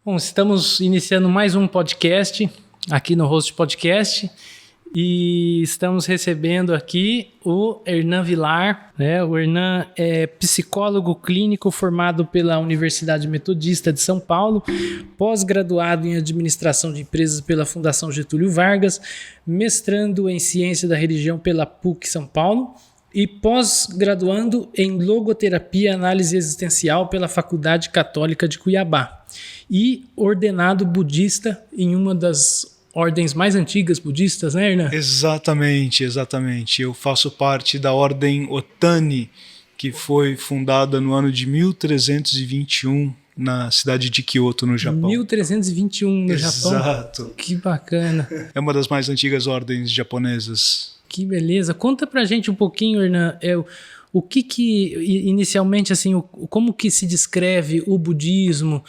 Bom, estamos iniciando mais um podcast aqui no Host Podcast e estamos recebendo aqui o Hernan Vilar, né? O Hernan é psicólogo clínico formado pela Universidade Metodista de São Paulo, pós-graduado em Administração de Empresas pela Fundação Getúlio Vargas, mestrando em Ciência da Religião pela PUC São Paulo e pós-graduando em Logoterapia e Análise Existencial pela Faculdade Católica de Cuiabá e ordenado budista em uma das ordens mais antigas budistas, né, Hernan? Exatamente. Eu faço parte da ordem Otani, que foi fundada no ano de 1321 na cidade de Kyoto, no Japão. 1321 no Japão? Exato. Que bacana. É uma das mais antigas ordens japonesas. Que beleza. Conta pra gente um pouquinho, Hernan, o que inicialmente, assim, como que se descreve o budismo,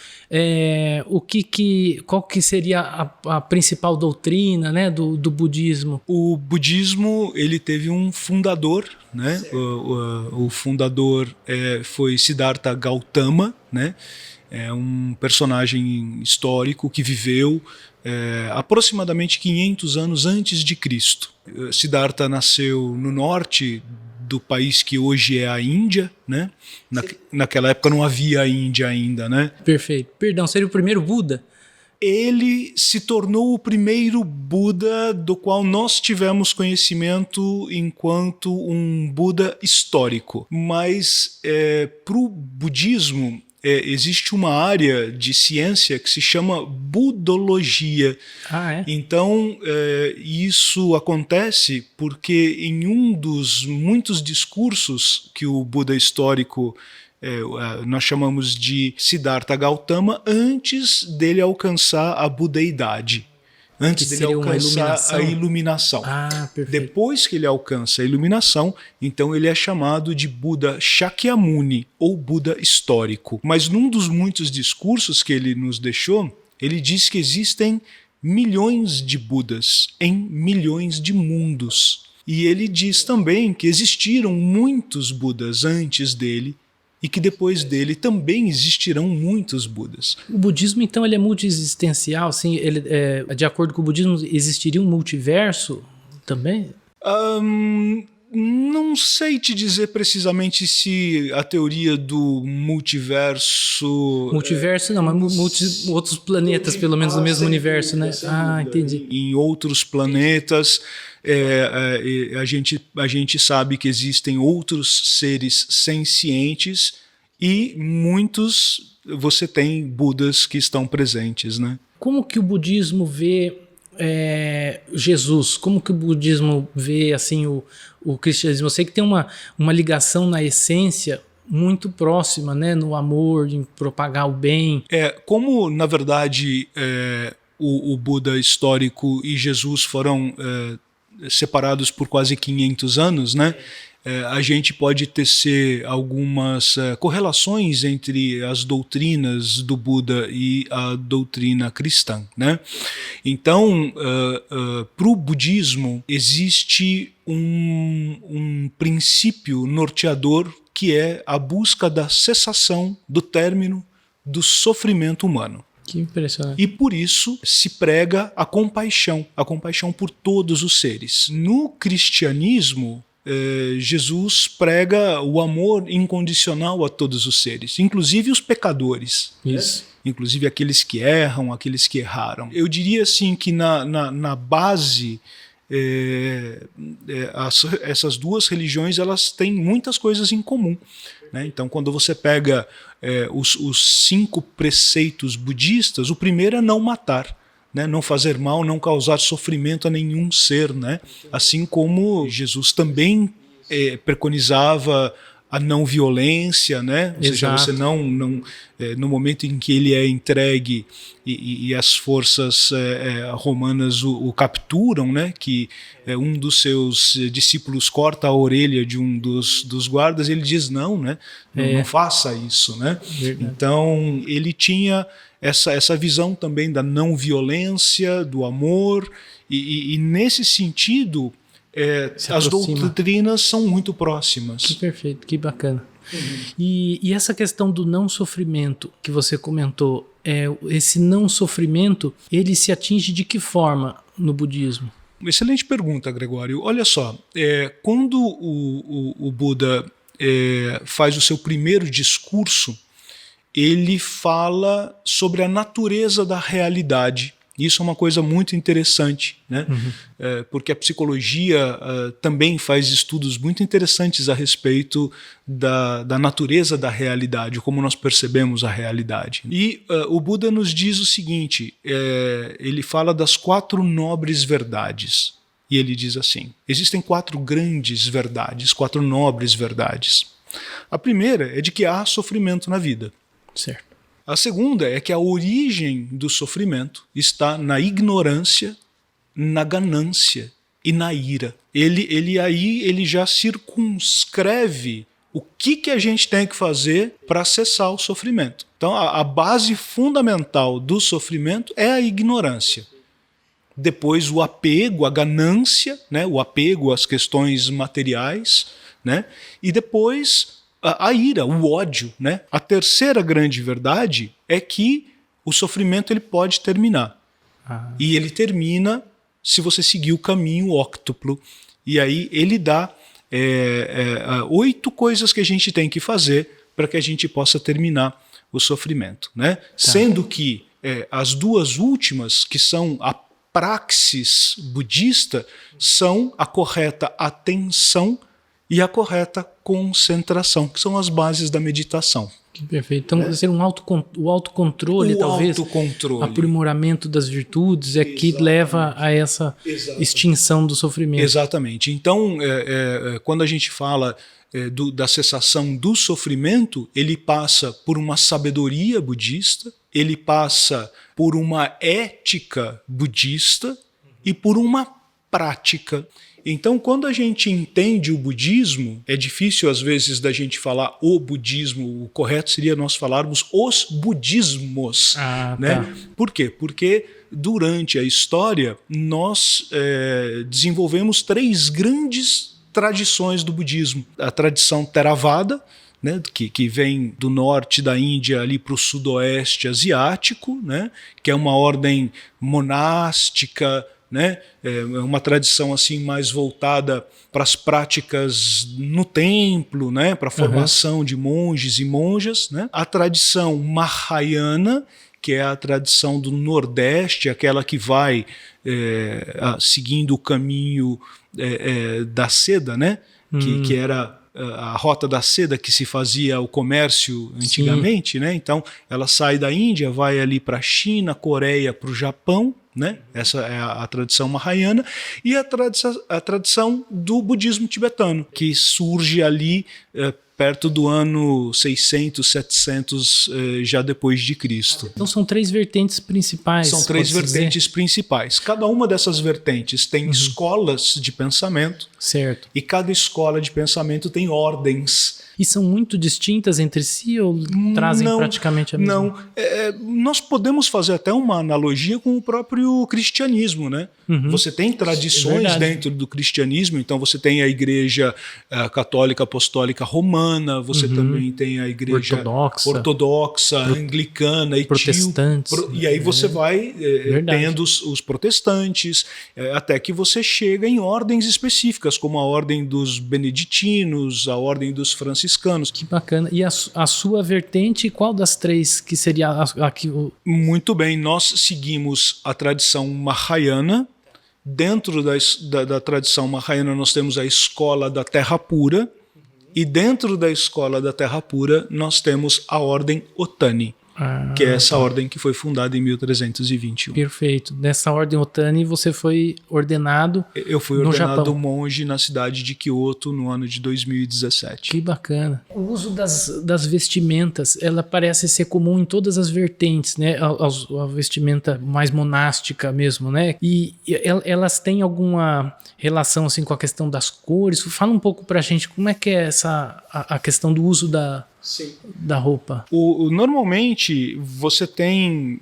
qual que seria a principal doutrina, né, do budismo? O budismo, ele teve um fundador, né? O fundador foi Siddhartha Gautama, né? É um personagem histórico que viveu aproximadamente 500 anos antes de Cristo. Siddhartha nasceu no norte do país que hoje é a Índia, né? Naquela época não havia a Índia ainda, né? Perfeito. Perdão, seria o primeiro Buda? Ele se tornou o primeiro Buda do qual nós tivemos conhecimento enquanto um Buda histórico. Mas para o budismo existe uma área de ciência que se chama budologia. Então, isso acontece porque em um dos muitos discursos que o Buda histórico nós chamamos de Siddhartha Gautama, antes dele alcançar a budeidade. Antes dele alcançar a iluminação. Perfeito. Depois que ele alcança a iluminação, então ele é chamado de Buda Shakyamuni, ou Buda histórico. Mas num dos muitos discursos que ele nos deixou, ele diz que existem milhões de Budas em milhões de mundos. E ele diz também que existiram muitos Budas antes dele, e que depois dele também existirão muitos Budas. O budismo, então, ele é multiexistencial? Assim, de acordo com o budismo, existiria um multiverso também? Não sei te dizer precisamente se a teoria do multiverso... Multiverso não, mas outros planetas, pelo menos no mesmo universo, né? Entendi. Em outros planetas... a gente sabe que existem outros seres sencientes e muitos você tem Budas que estão presentes, né? Como que o budismo vê Jesus? Como que o budismo vê assim, o cristianismo? Eu sei que tem uma ligação na essência muito próxima, né? No amor, em propagar o bem. Como, na verdade, o Buda histórico e Jesus foram... separados por quase 500 anos, né? A gente pode tecer algumas correlações entre as doutrinas do Buda e a doutrina cristã, né? Então, para o budismo, existe um princípio norteador que é a busca da cessação do término do sofrimento humano. Que impressionante. E por isso se prega a compaixão por todos os seres. No cristianismo, Jesus prega o amor incondicional a todos os seres, inclusive os pecadores. Isso. Inclusive aqueles que erram, aqueles que erraram. Eu diria assim que na base... essas duas religiões elas têm muitas coisas em comum, né? Então, quando você pega os 5 preceitos budistas, o primeiro é não matar, né? Não fazer mal, não causar sofrimento a nenhum ser, né? Assim como Jesus também preconizava a não violência, né? Ou seja, você não no momento em que ele é entregue e as forças romanas o capturam, né? Que um dos seus discípulos corta a orelha de um dos guardas, ele diz não, né? Não faça isso, né? Verdade. Então ele tinha essa visão também da não violência, do amor e nesse sentido as doutrinas são muito próximas. Que perfeito, que bacana. E essa questão do não sofrimento que você comentou, esse não sofrimento, ele se atinge de que forma no budismo? Excelente pergunta, Gregório. Olha só, quando o Buda faz o seu primeiro discurso, ele fala sobre a natureza da realidade. Isso é uma coisa muito interessante, né? Porque a psicologia também faz estudos muito interessantes a respeito da natureza da realidade, como nós percebemos a realidade. E o Buda nos diz o seguinte, ele fala das 4 nobres verdades. E ele diz assim, existem 4 grandes verdades, 4 nobres verdades. A primeira é de que há sofrimento na vida. Certo. A segunda é que a origem do sofrimento está na ignorância, na ganância e na ira. Ele já circunscreve o que a gente tem que fazer para cessar o sofrimento. Então, a base fundamental do sofrimento é a ignorância. Depois o apego, a ganância, né? O apego às questões materiais, né? E depois a ira, o ódio, né? A terceira grande verdade é que o sofrimento ele pode terminar. E ele termina se você seguir o caminho óctuplo. E aí ele dá 8 coisas que a gente tem que fazer para que a gente possa terminar o sofrimento, né? Sendo que as 2 últimas, que são a praxis budista, são a correta atenção e a correta concentração, que são as bases da meditação. Perfeito. Então, o autocontrole, talvez, autocontrole. Aprimoramento das virtudes que leva a essa extinção do sofrimento. Exatamente. Então, quando a gente fala da cessação do sofrimento, ele passa por uma sabedoria budista, ele passa por uma ética budista e por uma prática. Então, quando a gente entende o budismo, é difícil às vezes da gente falar o budismo, o correto seria nós falarmos os budismos. Né? Tá. Por quê? Porque durante a história nós desenvolvemos 3 grandes tradições do budismo. A tradição Theravada, né, que vem do norte da Índia ali para o sudoeste asiático, né, que é uma ordem monástica, né, uma tradição assim mais voltada para as práticas no templo, né, para a formação de monges e monjas, né. A tradição Mahayana, que é a tradição do Nordeste, aquela que vai seguindo o caminho da seda, né, que era a rota da seda que se fazia o comércio antigamente, né? Então ela sai da Índia, vai ali para a China, Coreia, para o Japão, né? Essa é a tradição Mahayana, e a tradição do budismo tibetano, que surge ali perto do ano 600, 700 já depois de Cristo. Então são 3 vertentes principais. São 3 vertentes principais. Cada uma dessas vertentes tem escolas de pensamento. Certo. E cada escola de pensamento tem ordens. E são muito distintas entre si ou trazem praticamente a mesma? Não. Nós podemos fazer até uma analogia com o próprio cristianismo, né? Você tem tradições dentro do cristianismo, então você tem a igreja católica apostólica romana, você também tem a igreja ortodoxa anglicana, protestantes. E aí você vai tendo os protestantes, até que você chega em ordens específicas, como a ordem dos beneditinos, a ordem dos franciscanos. Que bacana. E a sua vertente, qual das 3 que seria aqui? Muito bem, nós seguimos a tradição Mahayana. Dentro da tradição Mahayana nós temos a escola da Terra Pura, e dentro da escola da Terra Pura nós temos a ordem Otani, que é essa ordem que foi fundada em 1321. Perfeito. Nessa ordem Otani você foi ordenado no Japão. Eu fui ordenado monge na cidade de Kyoto no ano de 2017. Que bacana. O uso das vestimentas, ela parece ser comum em todas as vertentes, né? A vestimenta mais monástica mesmo, né? E elas têm alguma relação assim com a questão das cores? Fala um pouco pra gente como é que é a questão do uso da roupa? Normalmente você tem,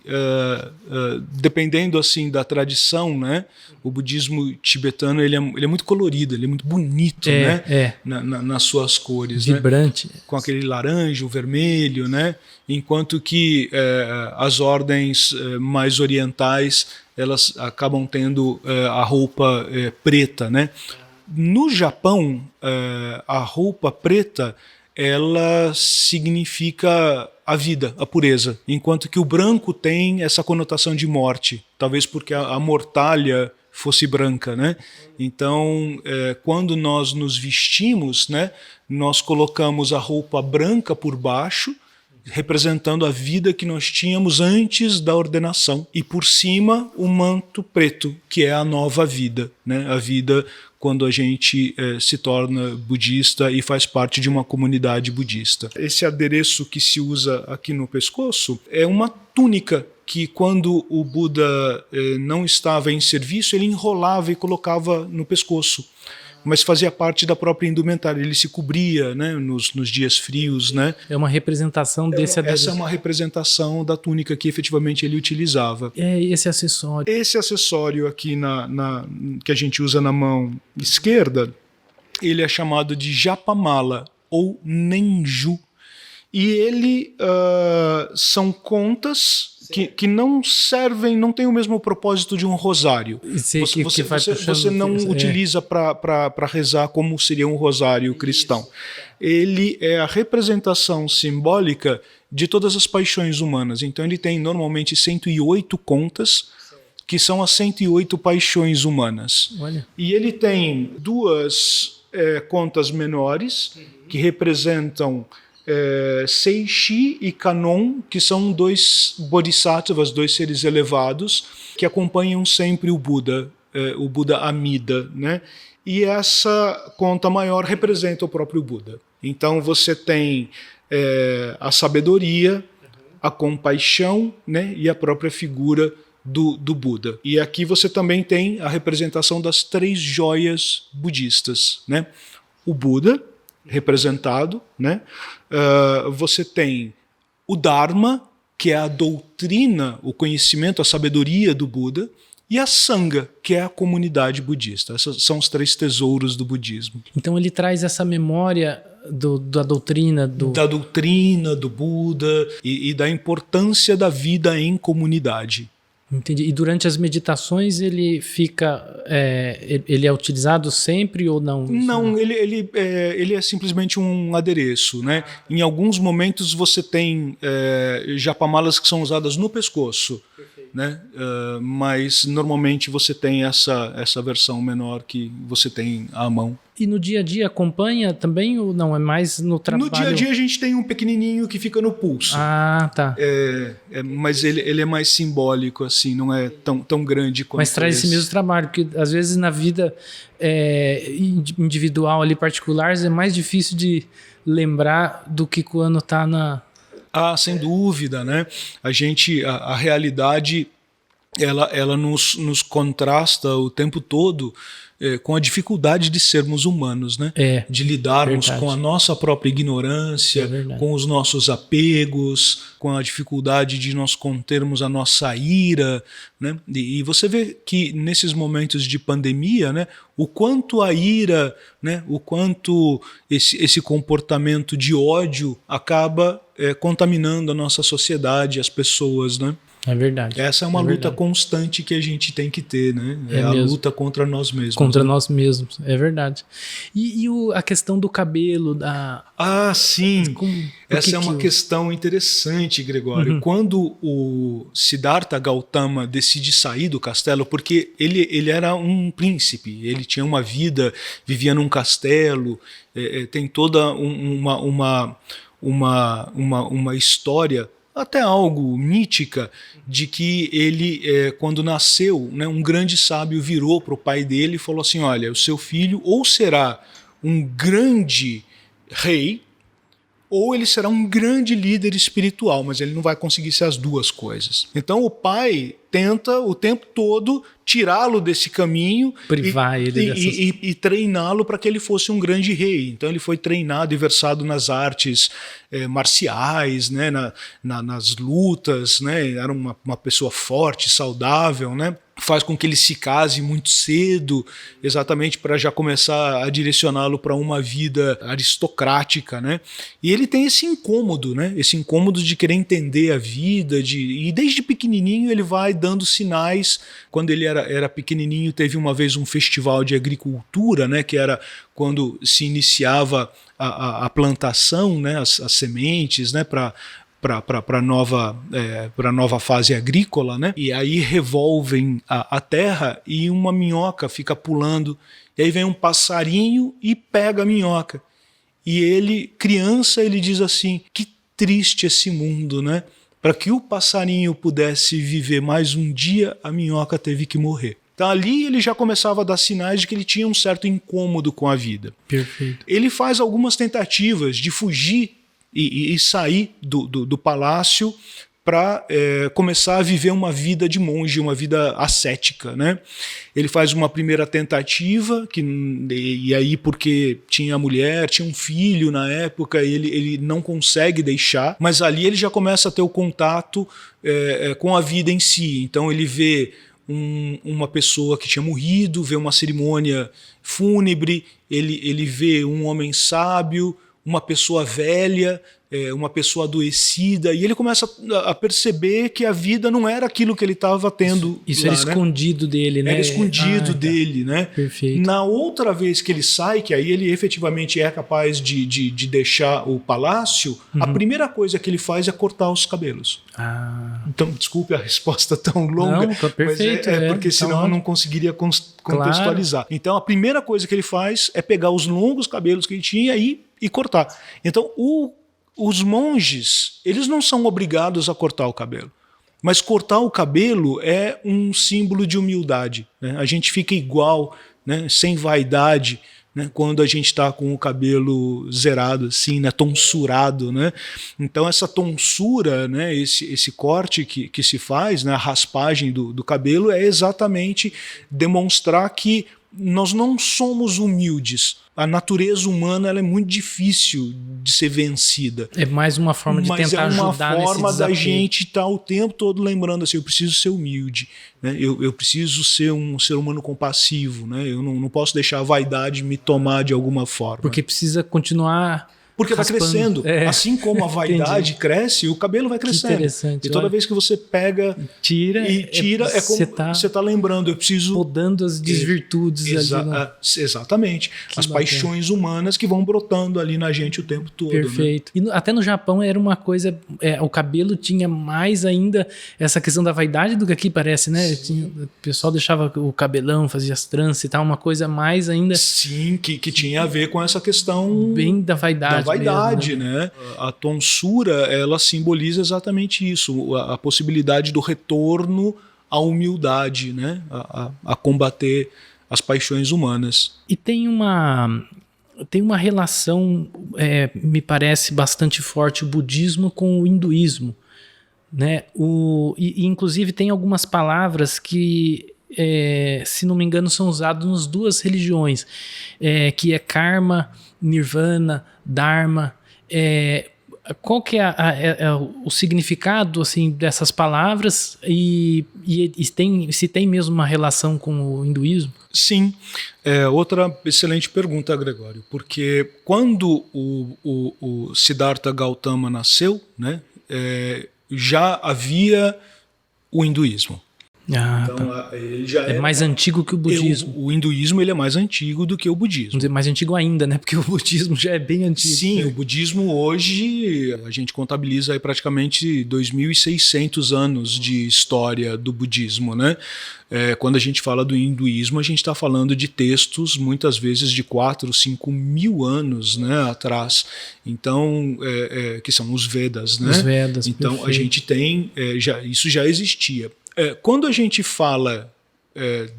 dependendo assim da tradição, né? O budismo tibetano ele é muito colorido, ele é muito bonito, né? Nas suas cores, vibrante, né? Com aquele laranja, o vermelho, né? Enquanto que as ordens mais orientais elas acabam tendo a roupa preta, né? No Japão, a roupa preta ela significa a vida, a pureza, enquanto que o branco tem essa conotação de morte, talvez porque a mortalha fosse branca, né? Então, quando nós nos vestimos, né, nós colocamos a roupa branca por baixo, representando a vida que nós tínhamos antes da ordenação, e por cima o manto preto, que é a nova vida, né? A vida quando a gente se torna budista e faz parte de uma comunidade budista. Esse adereço que se usa aqui no pescoço é uma túnica que, quando o Buda não estava em serviço, ele enrolava e colocava no pescoço, mas fazia parte da própria indumentária, ele se cobria, né, nos dias frios, né? É uma representação desse adereço. Essa é uma representação da túnica que efetivamente ele utilizava. É esse acessório. Esse acessório aqui que a gente usa na mão esquerda, ele é chamado de japamala ou nenju. E ele são contas que não servem, não tem o mesmo propósito de um rosário. Você não utiliza para rezar como seria um rosário cristão. Ele é a representação simbólica de todas as paixões humanas. Então ele tem normalmente 108 contas, que são as 108 paixões humanas. Olha. E ele tem duas contas menores, que representam Seishi e Kanon, que são dois bodhisattvas, dois seres elevados, que acompanham sempre o Buda Amida, né? E essa conta maior representa o próprio Buda. Então você tem a sabedoria, a compaixão, né? E a própria figura do Buda. E aqui você também tem a representação das 3 joias budistas, né? O Buda representado, né? Você tem o Dharma, que é a doutrina, o conhecimento, a sabedoria do Buda, e a Sangha, que é a comunidade budista. Esses são os 3 tesouros do budismo. Então ele traz essa memória da doutrina da doutrina do Buda e da importância da vida em comunidade. Entendi. E durante as meditações ele fica, ele é utilizado sempre ou não? Não, ele é simplesmente um adereço, né? Em alguns momentos você tem japamalas que são usadas no pescoço, né? Mas normalmente você tem essa versão menor que você tem à mão. E no dia a dia acompanha também ou não? É mais no trabalho? No dia a dia a gente tem um pequenininho que fica no pulso. Ah, tá. Mas ele é mais simbólico, assim, não é tão grande quanto. Mas traz esse mesmo trabalho, porque às vezes na vida individual ali, particular, é mais difícil de lembrar do que quando está na... Ah, sem dúvida, né? A realidade, ela nos contrasta o tempo todo com a dificuldade de sermos humanos, né? De lidarmos com a nossa própria ignorância, com os nossos apegos, com a dificuldade de nós contermos a nossa ira, né? E você vê que nesses momentos de pandemia, né, o quanto a ira, né, o quanto esse comportamento de ódio acaba contaminando a nossa sociedade, as pessoas, né? É verdade. Essa é uma luta constante que a gente tem que ter, né? É a luta contra nós mesmos. Contra nós mesmos, é verdade. E a questão do cabelo, Ah, sim! Essa é uma questão interessante, Gregório. Quando o Siddhartha Gautama decide sair do castelo, porque ele era um príncipe, ele tinha uma vida, vivia num castelo, tem toda uma história, até algo mítica, de que ele, quando nasceu, né, um grande sábio virou para o pai dele e falou assim: olha, o seu filho ou será um grande rei, ou ele será um grande líder espiritual, mas ele não vai conseguir ser as duas coisas. Então o pai tenta o tempo todo tirá-lo desse caminho privar ele e treiná-lo para que ele fosse um grande rei. Então ele foi treinado e versado nas artes marciais, né, nas lutas, né, era uma pessoa forte, saudável, né, faz com que ele se case muito cedo, exatamente para já começar a direcioná-lo para uma vida aristocrática, né? E ele tem esse incômodo, né? Esse incômodo de querer entender a vida, e desde pequenininho ele vai dando sinais. Quando ele era pequenininho, teve uma vez um festival de agricultura, né? Que era quando se iniciava a plantação, né? As sementes, né? Para a nova fase agrícola, né? E aí revolvem a terra e uma minhoca fica pulando. E aí vem um passarinho e pega a minhoca. E ele, criança, ele diz assim, que triste esse mundo, né? Para que o passarinho pudesse viver mais um dia, a minhoca teve que morrer. Então ali ele já começava a dar sinais de que ele tinha um certo incômodo com a vida. Perfeito. Ele faz algumas tentativas de fugir e sair do palácio para começar a viver uma vida de monge, uma vida ascética, né? Ele faz uma primeira tentativa, e aí porque tinha mulher, tinha um filho na época, ele não consegue deixar, mas ali ele já começa a ter o contato com a vida em si. Então ele vê uma pessoa que tinha morrido, vê uma cerimônia fúnebre, ele vê um homem sábio, uma pessoa velha, uma pessoa adoecida, e ele começa a perceber que a vida não era aquilo que ele estava tendo. Isso lá, era escondido dele, né? Era escondido dele, né? Perfeito. Na outra vez que ele sai, que aí ele efetivamente é capaz de deixar o palácio, a primeira coisa que ele faz é cortar os cabelos. Então, desculpe a resposta tão longa, não, perfeito, mas porque senão eu não conseguiria contextualizar. Claro. Então, a primeira coisa que ele faz é pegar os longos cabelos que ele tinha e cortar. Então, os monges, eles não são obrigados a cortar o cabelo. Mas cortar o cabelo é um símbolo de humildade, né? A gente fica igual, né? Sem vaidade, né? Quando a gente está com o cabelo zerado, assim, né? Tonsurado, né? Então essa tonsura, né? Esse corte que se faz, né? A raspagem do cabelo é exatamente demonstrar que nós não somos humildes. A natureza humana ela é muito difícil de ser vencida. É mais uma forma de tentar ajudar nesse desafio. Mas é uma forma da gente estar o tempo todo lembrando assim, eu preciso ser humilde, né? Eu preciso ser um ser humano compassivo, né? Eu não posso deixar a vaidade me tomar de alguma forma. Porque precisa continuar... Porque vai crescendo. Assim como a vaidade cresce, o cabelo vai crescendo. Interessante. E toda vez que você pega tira, é como você está lembrando, eu preciso... podando as desvirtudes ali. Exatamente. As paixões humanas que vão brotando ali na gente o tempo todo. Perfeito. Né? E até no Japão era uma coisa... o cabelo tinha mais ainda essa questão da vaidade do que aqui parece, né? O pessoal deixava o cabelão, fazia as tranças e tal, uma coisa mais ainda... Sim, que tinha a ver com essa questão... bem da vaidade. Vaidade, mesmo, né? A tonsura, ela simboliza exatamente isso, a possibilidade do retorno à humildade, né? A combater as paixões humanas. E tem uma relação, me parece bastante forte, o budismo com o hinduísmo, né? E inclusive tem algumas palavras que, se não me engano, são usadas nas duas religiões, que é karma, nirvana, dharma. Qual que é o significado assim, dessas palavras e se tem mesmo uma relação com o hinduísmo? Sim, outra excelente pergunta, Gregório, porque quando o Siddhartha Gautama nasceu, né, já havia o hinduísmo. Então, ele já é mais antigo que o budismo. O hinduísmo ele é mais antigo do que o budismo. Vamos dizer, mais antigo ainda, né? Porque o budismo já é bem antigo. Sim, o budismo hoje, a gente contabiliza aí praticamente 2.600 anos de história do budismo, né? Quando a gente fala do hinduísmo, a gente está falando de textos muitas vezes de 4, 5 mil anos, né, atrás. Então, que são os Vedas, né? Os Vedas, então, perfeito. A gente tem, isso já existia. Quando a gente fala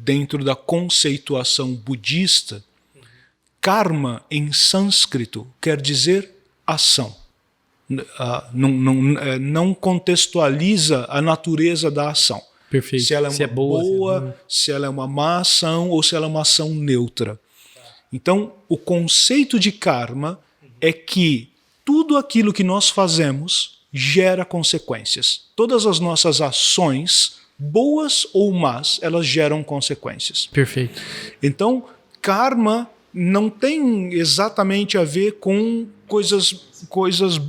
dentro da conceituação budista, karma em sânscrito quer dizer ação. Não contextualiza a natureza da ação. Perfeito. Se ela é uma boa, se ela é uma má ação ou se ela é uma ação neutra. Então, o conceito de karma é que tudo aquilo que nós fazemos gera consequências. Todas as nossas ações, boas ou más, elas geram consequências. Perfeito. Então, karma não tem exatamente a ver com coisas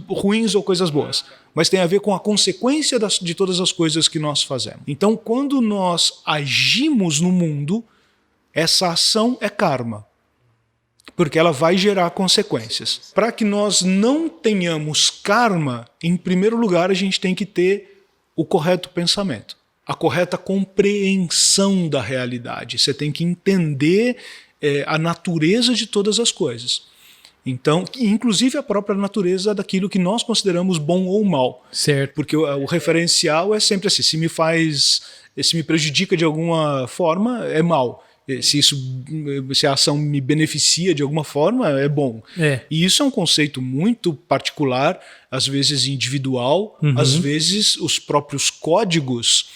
ruins ou coisas boas, mas tem a ver com a consequência de todas as coisas que nós fazemos. Então, quando nós agimos no mundo, essa ação é karma, porque ela vai gerar consequências. Para que nós não tenhamos karma, em primeiro lugar, a gente tem que ter o correto pensamento, a correta compreensão da realidade. Você tem que entender a natureza de todas as coisas. Então, inclusive a própria natureza daquilo que nós consideramos bom ou mal. Certo. Porque o referencial é sempre assim, se me prejudica de alguma forma, é mal. Se a ação me beneficia de alguma forma, é bom. E isso é um conceito muito particular, às vezes individual, às vezes os próprios códigos,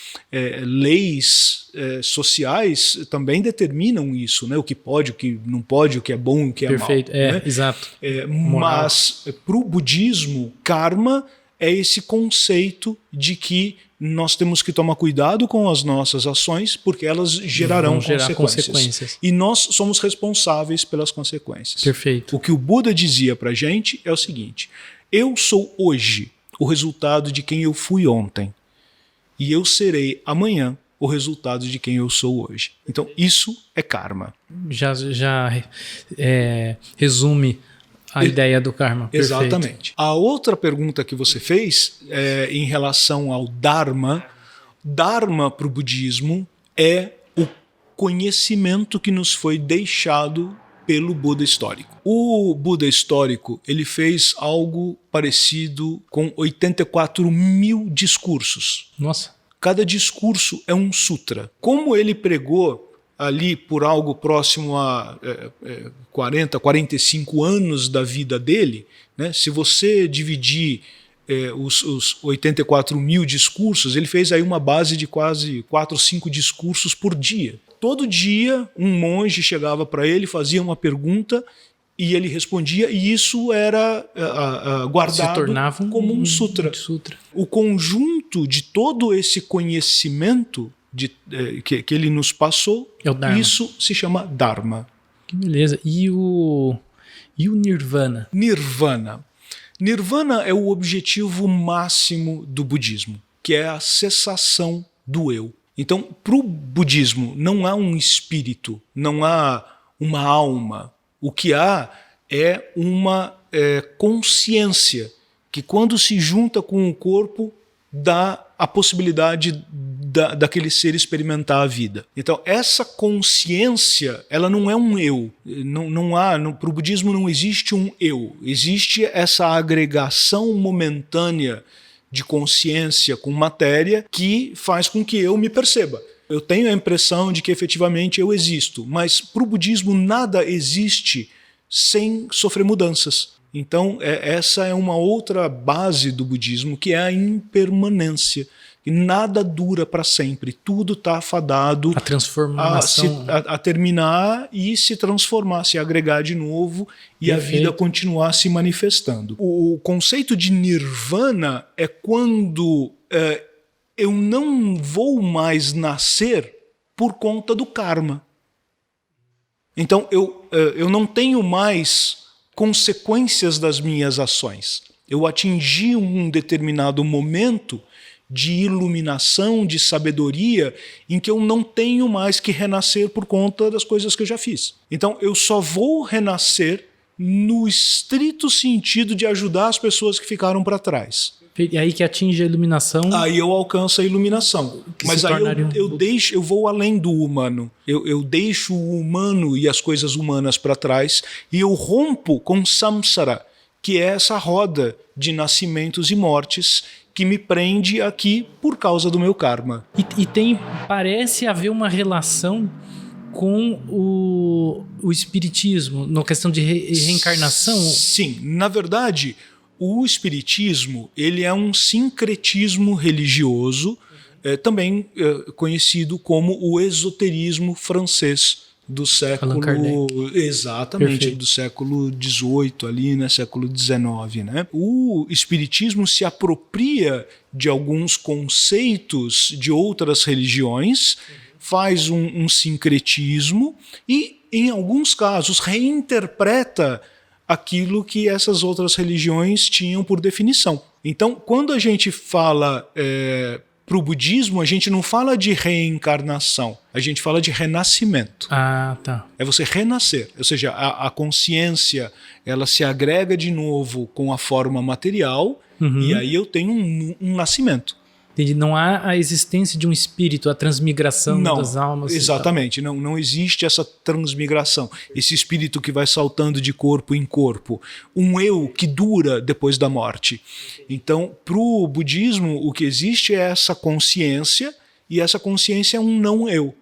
leis sociais também determinam isso, né? O que pode, o que não pode, o que é bom, o que é mal. Perfeito, né? Exato. Mas para o budismo, karma é esse conceito de que nós temos que tomar cuidado com as nossas ações, porque elas gerarão consequências. E nós somos responsáveis pelas consequências. Perfeito. O que o Buda dizia para a gente é o seguinte: eu sou hoje o resultado de quem eu fui ontem, e eu serei amanhã o resultado de quem eu sou hoje. Então isso é karma. Já resume a ideia do karma. Exatamente. Perfeito. A outra pergunta que você fez em relação ao Dharma. Dharma para o budismo é o conhecimento que nos foi deixado pelo Buda histórico. O Buda histórico ele fez algo parecido com 84 mil discursos. Nossa. Cada discurso é um sutra. Como ele pregou ali por algo próximo a 40, 45 anos da vida dele, né? Se você dividir os 84 mil discursos, ele fez aí uma base de quase 4 ou 5 discursos por dia. Todo dia um monge chegava para ele, fazia uma pergunta e ele respondia, e isso era guardado como um sutra. O conjunto de todo esse conhecimento que ele nos passou, isso se chama Dharma. Que beleza. E o Nirvana? Nirvana é o objetivo máximo do budismo, que é a cessação do eu. Então, para o budismo, não há um espírito, não há uma alma. O que há é uma consciência que, quando se junta com o corpo, dá a possibilidade daquele ser experimentar a vida. Então, essa consciência, ela não é um eu. Para o budismo não existe um eu. Existe essa agregação momentânea de consciência com matéria que faz com que eu me perceba. Eu tenho a impressão de que efetivamente eu existo, mas para o budismo nada existe sem sofrer mudanças. Então, essa é uma outra base do budismo, que é a impermanência. E nada dura para sempre, tudo está fadado a transformação, a terminar e se transformar, se agregar de novo e Perfeito. A vida continuar se manifestando. O conceito de nirvana é quando eu não vou mais nascer por conta do karma. Então eu não tenho mais consequências das minhas ações. Eu atingi um determinado momento de iluminação, de sabedoria, em que eu não tenho mais que renascer por conta das coisas que eu já fiz. Então eu só vou renascer no estrito sentido de ajudar as pessoas que ficaram para trás. E aí que atinge a iluminação. Aí eu alcanço a iluminação. Mas aí eu vou além do humano. Eu deixo o humano e as coisas humanas para trás e eu rompo com samsara, que é essa roda de nascimentos e mortes que me prende aqui por causa do meu karma. E parece haver uma relação com o espiritismo, na questão de reencarnação? Sim, na verdade, o espiritismo ele é um sincretismo religioso também conhecido como o esoterismo francês do século, exatamente, Perfeito. do século XVIII ali, né, século XIX, né? O espiritismo se apropria de alguns conceitos de outras religiões, faz um sincretismo e, em alguns casos, reinterpreta aquilo que essas outras religiões tinham por definição. Então, quando a gente fala para o budismo, a gente não fala de reencarnação, a gente fala de renascimento. Ah, tá. É você renascer, ou seja, a consciência ela se agrega de novo com a forma material e aí eu tenho um nascimento. Entendi. Não há a existência de um espírito, a transmigração das almas. Exatamente, não existe essa transmigração, esse espírito que vai saltando de corpo em corpo, um eu que dura depois da morte. Então, para o budismo, o que existe é essa consciência, e essa consciência é um não eu.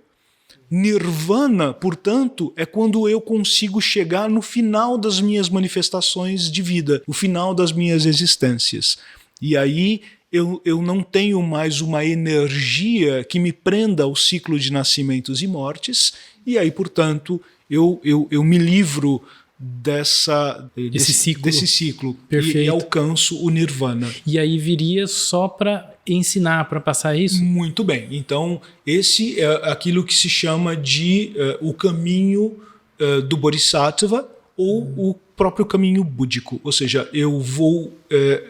Nirvana, portanto, é quando eu consigo chegar no final das minhas manifestações de vida, o final das minhas existências. E aí eu não tenho mais uma energia que me prenda ao ciclo de nascimentos e mortes, e aí, portanto, eu me livro desse ciclo e alcanço o Nirvana. E aí viria só para ensinar, para passar isso? Muito bem. Então, esse é aquilo que se chama de o caminho do Bodhisattva ou o próprio caminho búdico. Ou seja, eu vou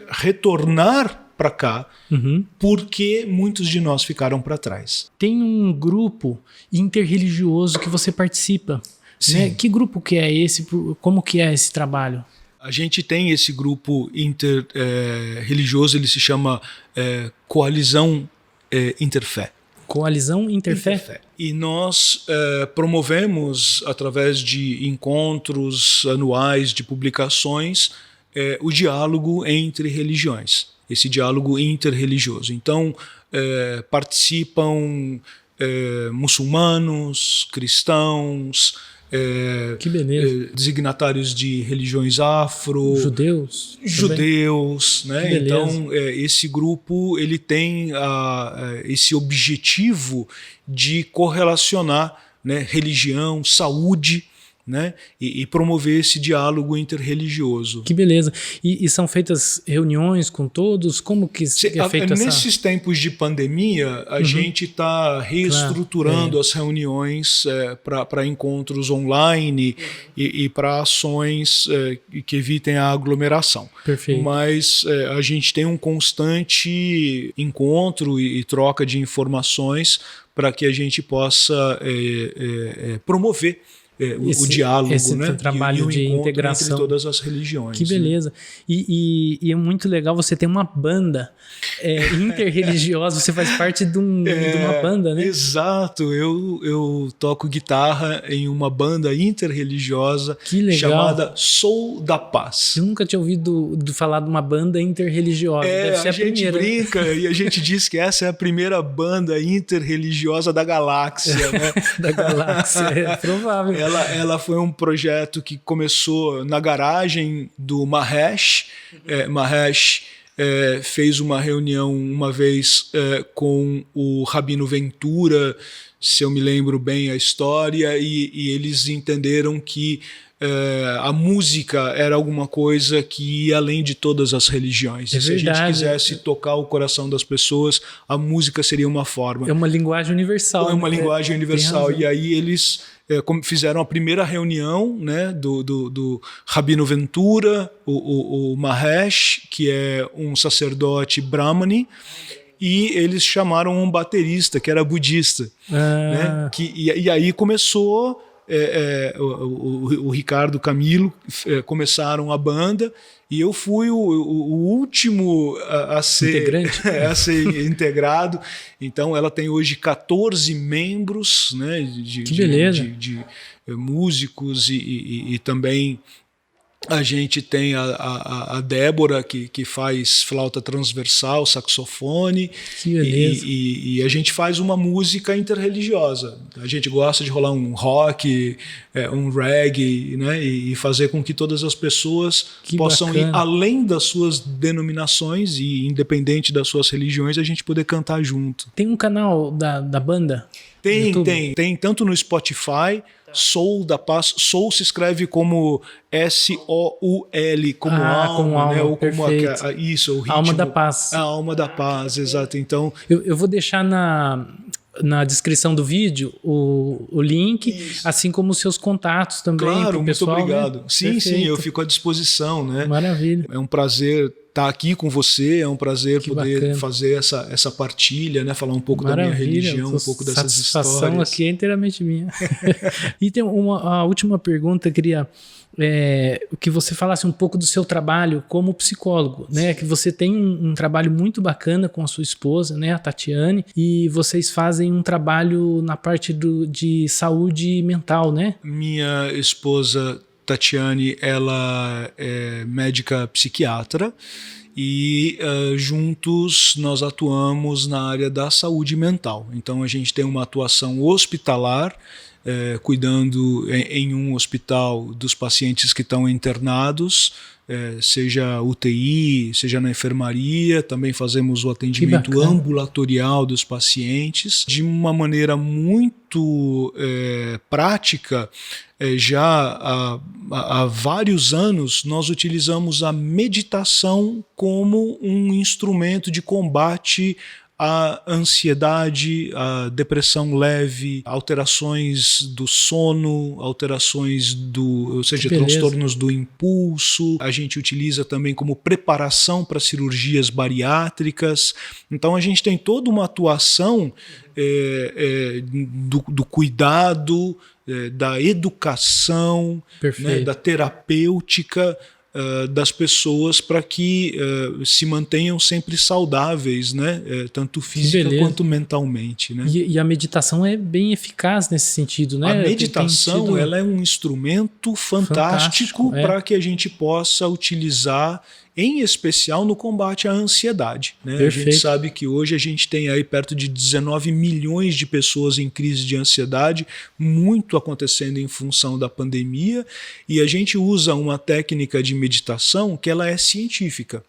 retornar para cá, porque muitos de nós ficaram para trás. Tem um grupo interreligioso que você participa. Né? Que grupo que é esse? Como que é esse trabalho? A gente tem esse grupo interreligioso, ele se chama Coalizão Interfé. Coalizão Interfé? E nós promovemos, através de encontros anuais, de publicações, o diálogo entre religiões. Esse diálogo interreligioso. Então, participam muçulmanos, cristãos, que beleza. designatários de religiões afro, judeus, né? Então, esse grupo ele tem esse objetivo de correlacionar, né, religião, saúde, né? E promover esse diálogo interreligioso. Que beleza. E são feitas reuniões com todos? Como que é feito nesses tempos de pandemia, a gente está reestruturando as reuniões para encontros online e para ações que evitem a aglomeração. Perfeito. Mas a gente tem um constante encontro e troca de informações para que a gente possa promover o diálogo, né? Trabalho de integração entre todas as religiões. Que beleza. Né? E é muito legal, você tem uma banda interreligiosa, você faz parte de uma banda, né? Exato, eu toco guitarra em uma banda interreligiosa chamada Sou da Paz. Eu nunca tinha ouvido falar de uma banda interreligiosa. Deve ser a gente primeira. Brinca e a gente diz que essa é a primeira banda interreligiosa da galáxia, né? Da galáxia, é provável. Ela foi um projeto que começou na garagem do Mahesh. Mahesh fez uma reunião uma vez com o Rabino Ventura, se eu me lembro bem a história, e eles entenderam que a música era alguma coisa que ia além de todas as religiões. Se a gente quisesse tocar o coração das pessoas, a música seria uma forma. É uma linguagem universal. É uma linguagem universal. E aí eles fizeram a primeira reunião, né, do Rabino Ventura, o Mahesh, que é um sacerdote brahmani, e eles chamaram um baterista que era budista. Né, e aí começou... o Ricardo Camilo começaram a banda e eu fui o último a ser integrado. Então ela tem hoje 14 membros, né, de músicos e também a gente tem a Débora que faz flauta transversal, saxofone, e a gente faz uma música interreligiosa. A gente gosta de rolar um rock, um reggae, né? E fazer com que todas as pessoas possam ir além das suas denominações e independente das suas religiões, a gente poder cantar junto. Tem um canal da banda? Tem tanto no Spotify, Soul da Paz. Soul se escreve como S-O-U-L, como alma, né? Ou como o ritmo. Alma da Paz. A alma da paz, exato. Então, eu vou deixar na descrição do vídeo o link, isso, assim como os seus contatos também. Claro, pessoal, muito obrigado. Né? Sim, sim, eu fico à disposição, né? Maravilha. É um prazer estar aqui com você, é um prazer poder bacana. Fazer essa partilha, né? Falar um pouco da minha religião, um pouco dessas histórias. A satisfação aqui é inteiramente minha. E tem a última pergunta, eu queria que você falasse um pouco do seu trabalho como psicólogo, né? Que você tem um trabalho muito bacana com a sua esposa, né? A Tatiane, e vocês fazem um trabalho na parte de saúde mental, né? Minha esposa Tatiane, ela é médica psiquiatra e juntos nós atuamos na área da saúde mental. Então a gente tem uma atuação hospitalar, cuidando em um hospital dos pacientes que estão internados, seja UTI, seja na enfermaria. Também fazemos o atendimento ambulatorial dos pacientes de uma maneira muito prática. Já há vários anos nós utilizamos a meditação como um instrumento de combate à ansiedade, à depressão leve, alterações do sono, alterações ou seja, transtornos do impulso. A gente utiliza também como preparação para cirurgias bariátricas. Então a gente tem toda uma atuação do cuidado, da educação, né, da terapêutica das pessoas para que se mantenham sempre saudáveis, né, tanto física quanto mentalmente. Né? E a meditação é bem eficaz nesse sentido, né? A meditação ela é um instrumento fantástico para que a gente possa utilizar, em especial no combate à ansiedade. Né? A gente sabe que hoje a gente tem aí perto de 19 milhões de pessoas em crise de ansiedade, muito acontecendo em função da pandemia, e a gente usa uma técnica de meditação que ela é científica.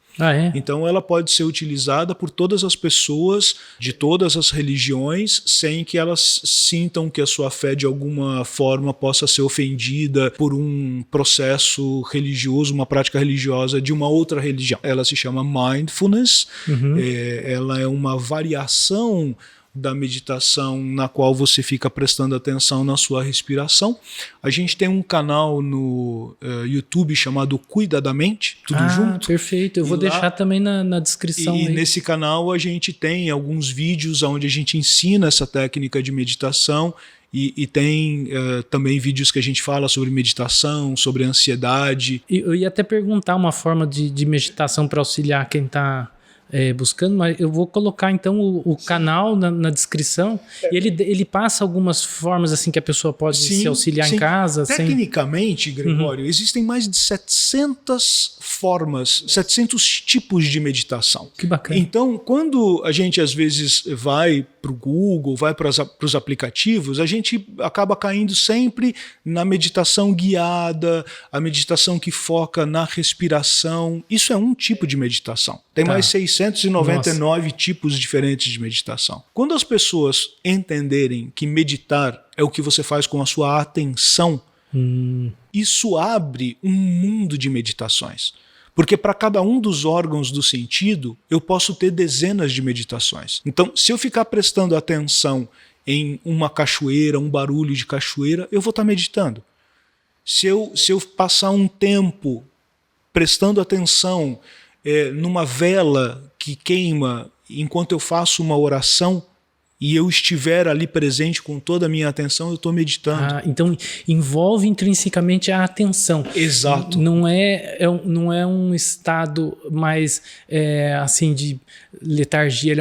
Então ela pode ser utilizada por todas as pessoas de todas as religiões sem que elas sintam que a sua fé de alguma forma possa ser ofendida por um processo religioso, uma prática religiosa de uma outra religião. Ela se chama mindfulness, ela é uma variação da meditação na qual você fica prestando atenção na sua respiração. A gente tem um canal no YouTube chamado Cuida da Mente, tudo junto. Perfeito, eu vou deixar também na descrição. E nesse canal a gente tem alguns vídeos onde a gente ensina essa técnica de meditação e tem também vídeos que a gente fala sobre meditação, sobre ansiedade. Eu ia até perguntar uma forma de meditação para auxiliar quem está buscando, mas eu vou colocar então o canal na descrição. E ele passa algumas formas assim que a pessoa pode se auxiliar em casa. Tecnicamente, Gregório, existem mais de 700 formas, 700 tipos de meditação. Que bacana. Então, quando a gente às vezes vai para o Google, vai para os aplicativos, a gente acaba caindo sempre na meditação guiada, a meditação que foca na respiração. Isso é um tipo de meditação. Tem mais 699 tipos diferentes de meditação. Quando as pessoas entenderem que meditar é o que você faz com a sua atenção, isso abre um mundo de meditações. Porque para cada um dos órgãos do sentido, eu posso ter dezenas de meditações. Então, se eu ficar prestando atenção em uma cachoeira, um barulho de cachoeira, eu vou estar meditando. Se eu passar um tempo prestando atenção numa vela que queima enquanto eu faço uma oração, e eu estiver ali presente com toda a minha atenção, eu estou meditando. Então envolve intrinsecamente a atenção. Exato. Não é um estado mais assim de letargia,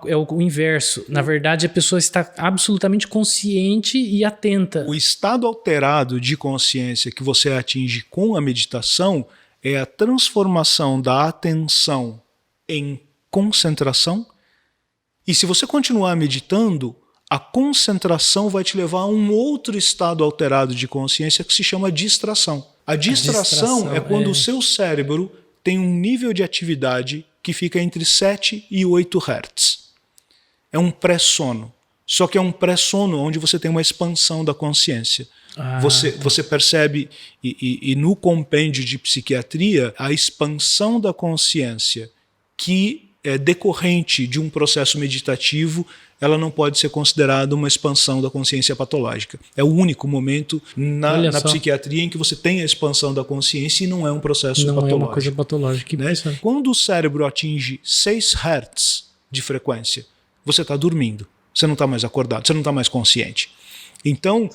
é o inverso. Na verdade, a pessoa está absolutamente consciente e atenta. O estado alterado de consciência que você atinge com a meditação é a transformação da atenção em concentração. E se você continuar meditando, A concentração vai te levar a um outro estado alterado de consciência que se chama distração. A distração é quando o seu cérebro tem um nível de atividade que fica entre 7 e 8 Hz. É um pré-sono. Só que é um pré-sono onde você tem uma expansão da consciência. Você percebe, e no compêndio de psiquiatria, a expansão da consciência que é decorrente de um processo meditativo, ela não pode ser considerada uma expansão da consciência patológica. É o único momento na psiquiatria em que você tem a expansão da consciência e não é um processo patológico. Não é uma coisa patológica. Né? Quando o cérebro atinge 6 Hz de frequência, você está dormindo, você não está mais acordado, você não está mais consciente. Então,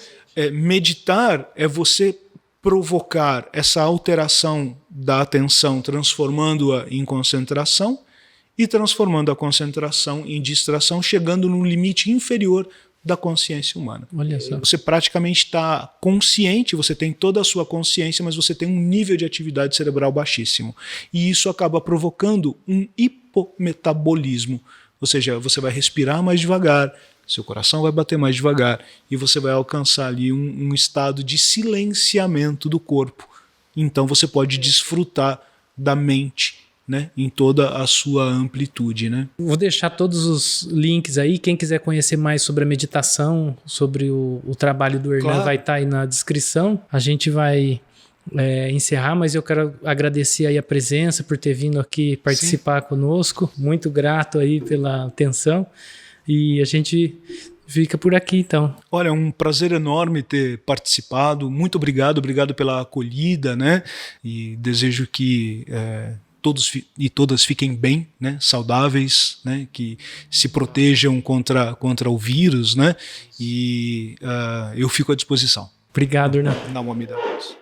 meditar é você provocar essa alteração da atenção, transformando-a em concentração, e transformando a concentração em distração, chegando no limite inferior da consciência humana. Olha só. Você praticamente está consciente, você tem toda a sua consciência, mas você tem um nível de atividade cerebral baixíssimo. E isso acaba provocando um hipometabolismo, ou seja, você vai respirar mais devagar, seu coração vai bater mais devagar e você vai alcançar ali um estado de silenciamento do corpo. Então você pode desfrutar da mente, né, em toda a sua amplitude, né? Vou deixar todos os links aí. Quem quiser conhecer mais sobre a meditação, sobre o trabalho do Hernan, vai estar aí na descrição. A gente vai encerrar, mas eu quero agradecer aí a presença, por ter vindo aqui participar conosco. Muito grato aí pela atenção. E a gente fica por aqui, então. Olha, é um prazer enorme ter participado. Muito obrigado pela acolhida, né? E desejo que todos e todas fiquem bem, né, saudáveis, né, que se protejam contra o vírus, né, e eu fico à disposição. Obrigado, Hernan. Namo Amida Butsu.